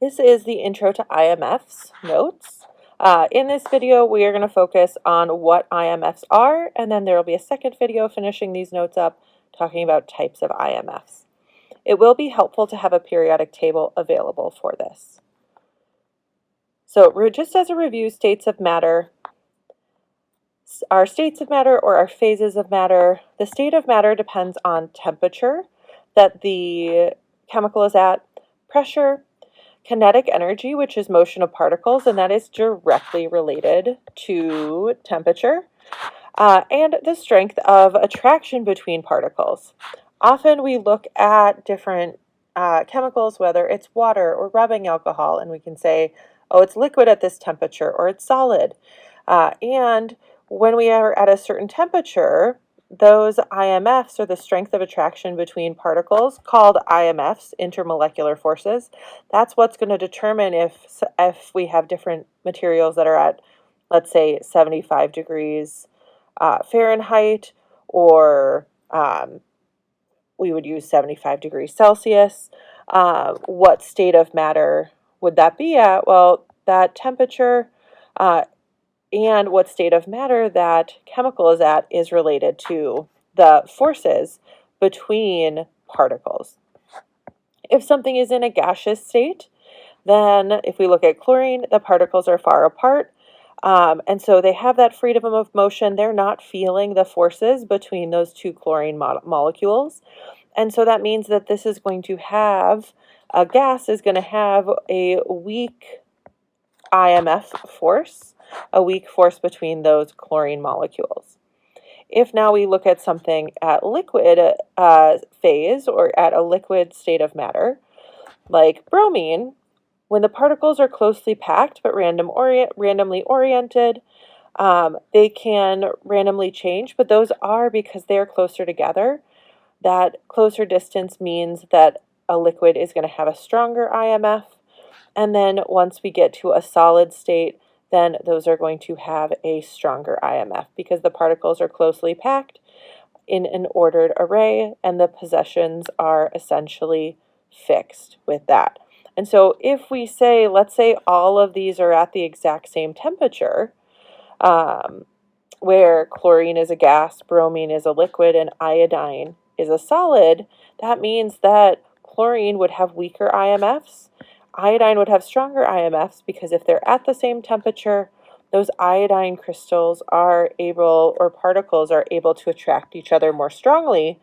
This is the Intro to IMFs notes. In this video, we are going to focus on what IMFs are, and then there will be a second video finishing these notes up, talking about types of IMFs. It will be helpful to have a periodic table available for this. So just as a review, states of matter are states of matter or are phases of matter. The state of matter depends on temperature that the chemical is at, pressure, kinetic energy, which is motion of particles, and that is directly related to temperature, and the strength of attraction between particles. Often we look at different chemicals, whether it's water or rubbing alcohol, and we can say, oh, it's liquid at this temperature, or it's solid. And when we are at a certain temperature, those IMFs, or the strength of attraction between particles, called IMFs, intermolecular forces, that's what's going to determine if we have different materials that are at, let's say, 75 degrees Fahrenheit, or we would use 75 degrees Celsius. What state of matter would that be at? Well, that temperature and what state of matter that chemical is at is related to the forces between particles. If something is in a gaseous state, then if we look at chlorine, the particles are far apart, and so they have that freedom of motion. They're not feeling the forces between those two chlorine molecules, and so that means that this is going to have, a gas is going to have a weak IMF force, a weak force between those chlorine molecules. If now we look at something at liquid phase, or at a liquid state of matter, like bromine, when the particles are closely packed but randomly oriented, they can randomly change, but those are because they are closer together. That closer distance means that a liquid is going to have a stronger IMF, and then once we get to a solid state, then those are going to have a stronger IMF because the particles are closely packed in an ordered array, and the positions are essentially fixed with that. And so if we say, let's say all of these are at the exact same temperature, where chlorine is a gas, bromine is a liquid, and iodine is a solid, that means that chlorine would have weaker IMFs. Iodine would have stronger IMFs because if they're at the same temperature, those iodine crystals are able, or particles are able, to attract each other more strongly.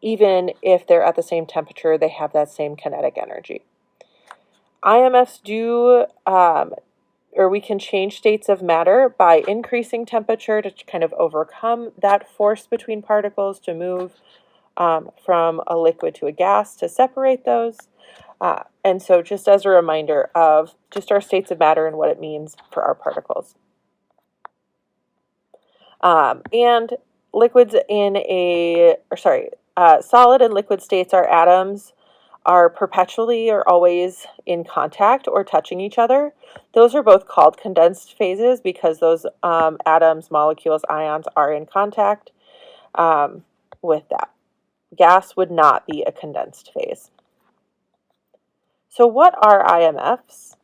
Even if they're at the same temperature, they have that same kinetic energy. IMFs do, or we can change states of matter by increasing temperature to kind of overcome that force between particles, to move from a liquid to a gas, to separate those. And so just as a reminder of just our states of matter and what it means for our particles. And liquids in solid and liquid states, our atoms are perpetually or always in contact or touching each other. Those are both called condensed phases because those atoms, molecules, ions are in contact with that. Gas would not be a condensed phase. So what are IMFs?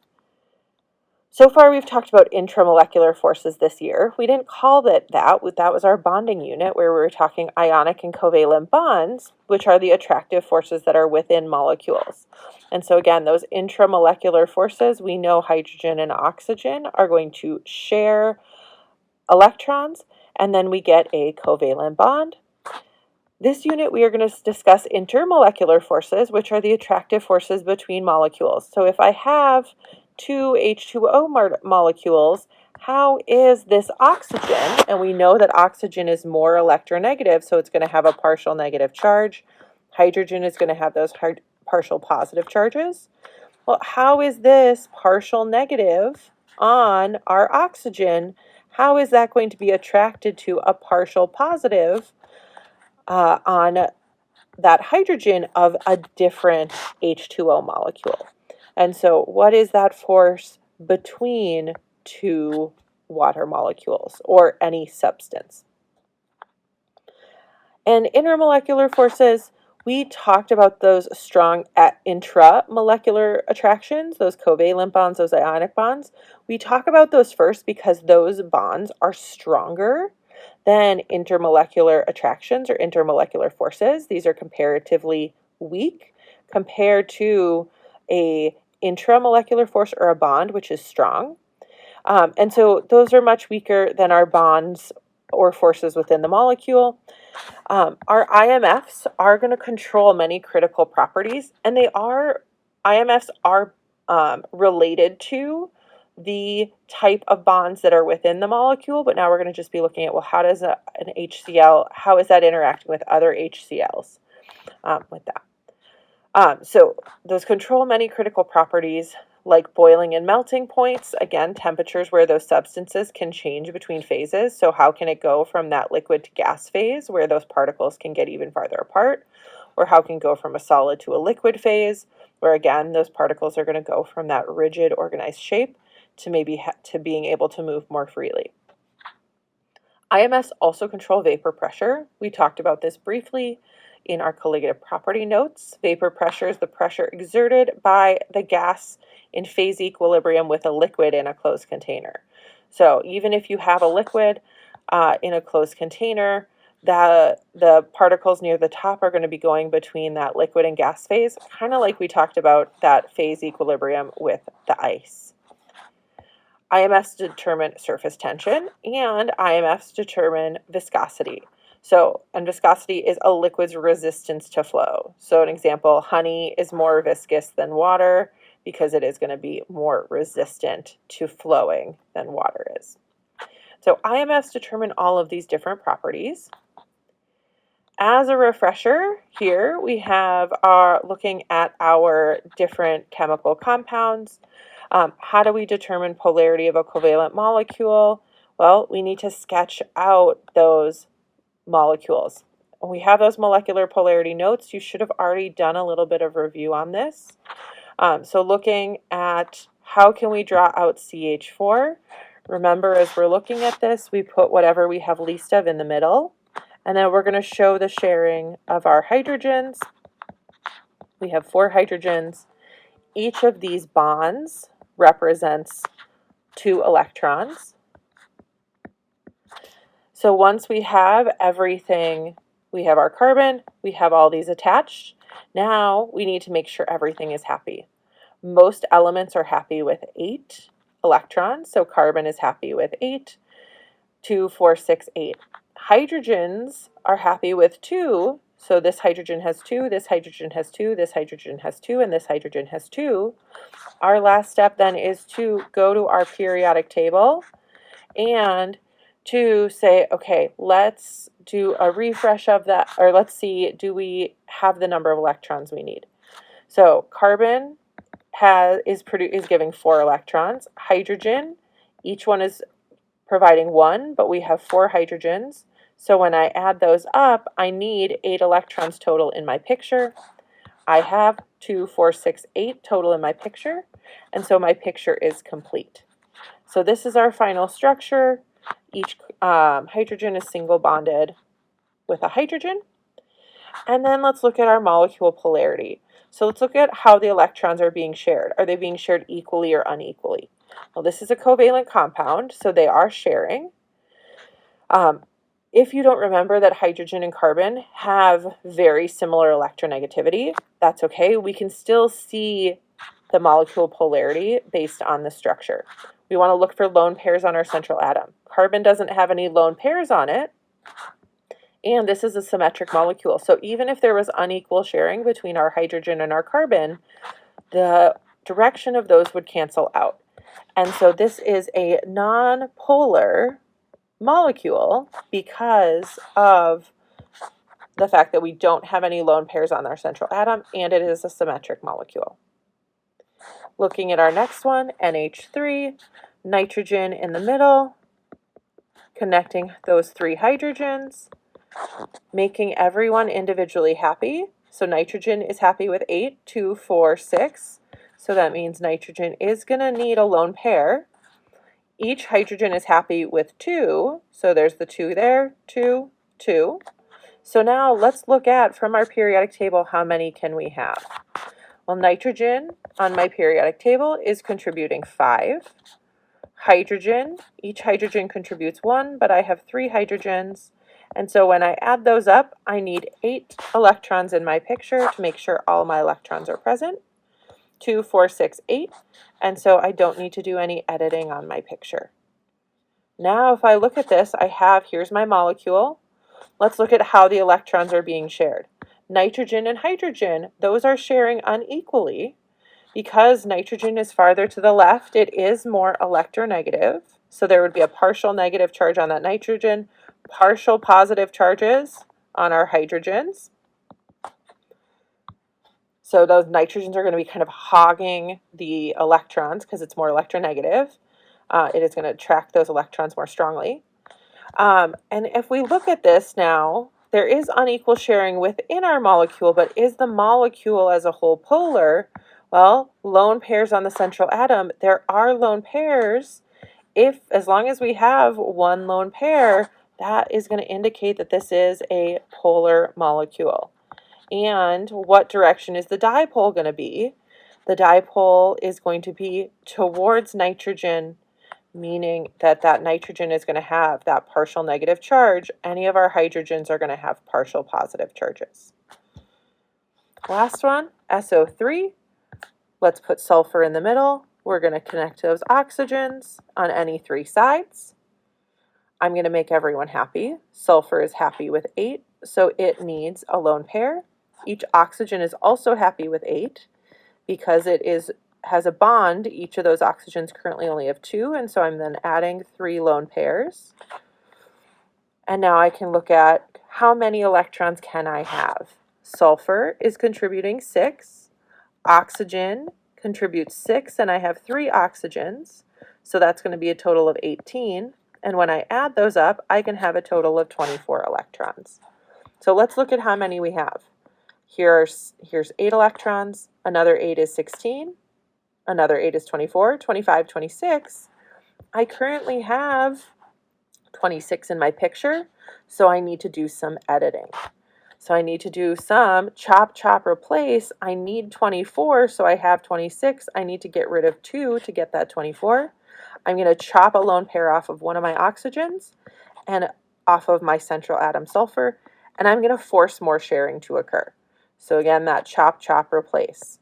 So far we've talked about intramolecular forces this year. We didn't call it that. That was our bonding unit, where we were talking ionic and covalent bonds, which are the attractive forces that are within molecules. And so again, those intramolecular forces, we know hydrogen and oxygen are going to share electrons, and then we get a covalent bond. This unit, we are going to discuss intermolecular forces, which are the attractive forces between molecules. So if I have two H2O molecules, how is this oxygen? And we know that oxygen is more electronegative, so it's going to have a partial negative charge. Hydrogen is going to have those partial positive charges. Well, how is this partial negative on our oxygen? How is that going to be attracted to a partial positive on that hydrogen of a different H2O molecule? And so what is that force between two water molecules or any substance? And intermolecular forces, We talked about those strong intramolecular attractions, those covalent bonds, those ionic bonds. We talk about those first because those bonds are stronger than intermolecular attractions or intermolecular forces. These are comparatively weak compared to a intramolecular force or a bond, which is strong. And so those are much weaker than our bonds or forces within the molecule. Our IMFs are going to control many critical properties, and IMFs are related to the type of bonds that are within the molecule, but now we're going to just be looking at, well, how does an HCl, how is that interacting with other HCls with that? So those control many critical properties like boiling and melting points, again, temperatures where those substances can change between phases. So how can it go from that liquid to gas phase where those particles can get even farther apart? Or how can it go from a solid to a liquid phase where, again, those particles are going to go from that rigid organized shape to maybe to being able to move more freely. IMFs also control vapor pressure. We talked about this briefly in our colligative property notes. Vapor pressure is the pressure exerted by the gas in phase equilibrium with a liquid in a closed container. So even if you have a liquid in a closed container, the particles near the top are going to be going between that liquid and gas phase, kind of like we talked about that phase equilibrium with the ice. IMFs determine surface tension, and IMFs determine viscosity. And viscosity is a liquid's resistance to flow. So an example, honey is more viscous than water because it is going to be more resistant to flowing than water is. So IMFs determine all of these different properties. As a refresher, here we have looking at our different chemical compounds. How do we determine polarity of a covalent molecule? Well, we need to sketch out those molecules. When we have those molecular polarity notes, you should have already done a little bit of review on this. So looking at how can we draw out CH4? Remember, as we're looking at this, we put whatever we have least of in the middle. And then we're going to show the sharing of our hydrogens. We have 4 hydrogens. Each of these bonds represents 2 electrons. So once we have everything, we have our carbon, we have all these attached. Now we need to make sure everything is happy. Most elements are happy with 8 electrons, so carbon is happy with 8, 2, 4, 6, 8. Hydrogens are happy with 2, so this hydrogen has 2, this hydrogen has 2, this hydrogen has 2, and this hydrogen has 2. Our last step then is to go to our periodic table and to say, okay, let's do a refresh of that, or let's see, do we have the number of electrons we need? So carbon is giving 4 electrons. Hydrogen, each one is providing 1, but we have 4 hydrogens. So when I add those up, I need 8 electrons total in my picture. I have 2, 4, 6, 8 total in my picture, and so my picture is complete. So this is our final structure. Each hydrogen is single bonded with a hydrogen. And then let's look at our molecule polarity. So let's look at how the electrons are being shared. Are they being shared equally or unequally? Well, this is a covalent compound, so they are sharing. If you don't remember that hydrogen and carbon have very similar electronegativity, that's okay. We can still see the molecule polarity based on the structure. We want to look for lone pairs on our central atom. Carbon doesn't have any lone pairs on it, and this is a symmetric molecule. So even if there was unequal sharing between our hydrogen and our carbon, the direction of those would cancel out. And so this is a non-polar molecule because of the fact that we don't have any lone pairs on our central atom, and it is a symmetric molecule. Looking at our next one, NH3, nitrogen in the middle, connecting those 3 hydrogens, making everyone individually happy. So nitrogen is happy with 8, 2, 4, 6. So that means nitrogen is going to need a lone pair. Each hydrogen is happy with 2. So there's the 2 there, 2, 2. So now let's look at, from our periodic table, how many can we have? Well, nitrogen on my periodic table is contributing 5. Hydrogen, each hydrogen contributes 1, but I have 3 hydrogens. And so when I add those up, I need 8 electrons in my picture to make sure all my electrons are present. 2, 4, 6, 8. And so I don't need to do any editing on my picture. Now if I look at this, here's my molecule. Let's look at how the electrons are being shared. Nitrogen and hydrogen, those are sharing unequally. Because nitrogen is farther to the left, it is more electronegative. So there would be a partial negative charge on that nitrogen, partial positive charges on our hydrogens. So those nitrogens are going to be kind of hogging the electrons because it's more electronegative. It is going to attract those electrons more strongly. And if we look at this now, there is unequal sharing within our molecule, but is the molecule as a whole polar? Well, lone pairs on the central atom, there are lone pairs. As long as we have one lone pair, that is going to indicate that this is a polar molecule. And what direction is the dipole going to be? The dipole is going to be towards nitrogen, meaning that that nitrogen is going to have that partial negative charge. Any of our hydrogens are going to have partial positive charges. Last one, SO3. Let's put sulfur in the middle. We're going to connect those oxygens on any 3 sides. I'm going to make everyone happy. Sulfur is happy with 8, so it needs a lone pair. Each oxygen is also happy with 8 because it has a bond. Each of those oxygens currently only have 2, and so I'm then adding 3 lone pairs. And now I can look at how many electrons can I have. Sulfur is contributing 6. Oxygen contributes 6, and I have 3 oxygens, so that's going to be a total of 18. And when I add those up, I can have a total of 24 electrons. So let's look at how many we have. Here's 8 electrons, another 8 is 16, another 8 is 24, 25, 26. I currently have 26 in my picture, so I need to do some editing. So I need to do some chop, chop, replace. I need 24, so I have 26. I need to get rid of 2 to get that 24. I'm going to chop a lone pair off of one of my oxygens and off of my central atom sulfur, and I'm going to force more sharing to occur. So again, that chop, chop, replace.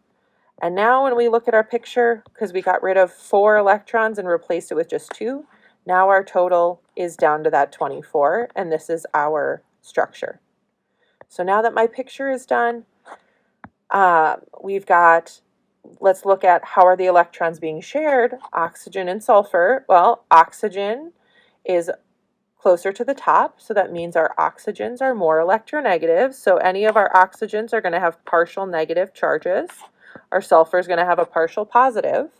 And now when we look at our picture, because we got rid of 4 electrons and replaced it with just 2, now our total is down to that 24, and this is our structure. So now that my picture is done, let's look at how are the electrons being shared. Oxygen and sulfur. Well, oxygen is closer to the top, so that means our oxygens are more electronegative. So any of our oxygens are going to have partial negative charges. Our sulfur is going to have a partial positive.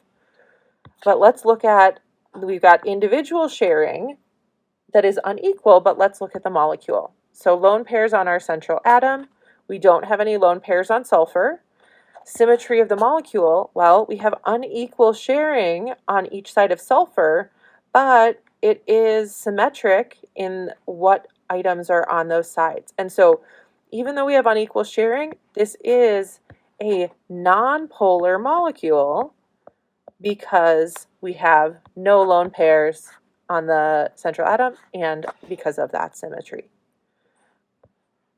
But let's look at, we've got individual sharing that is unequal, but let's look at the molecule. So lone pairs on our central atom. We don't have any lone pairs on sulfur. Symmetry of the molecule, well, we have unequal sharing on each side of sulfur, but it is symmetric in what items are on those sides. And so even though we have unequal sharing, this is a non-polar molecule because we have no lone pairs on the central atom and because of that symmetry.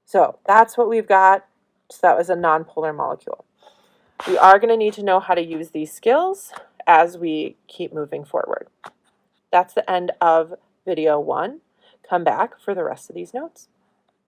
So that's what we've got. So that was a nonpolar molecule. We are going to need to know how to use these skills as we keep moving forward. That's the end of video 1. Come back for the rest of these notes.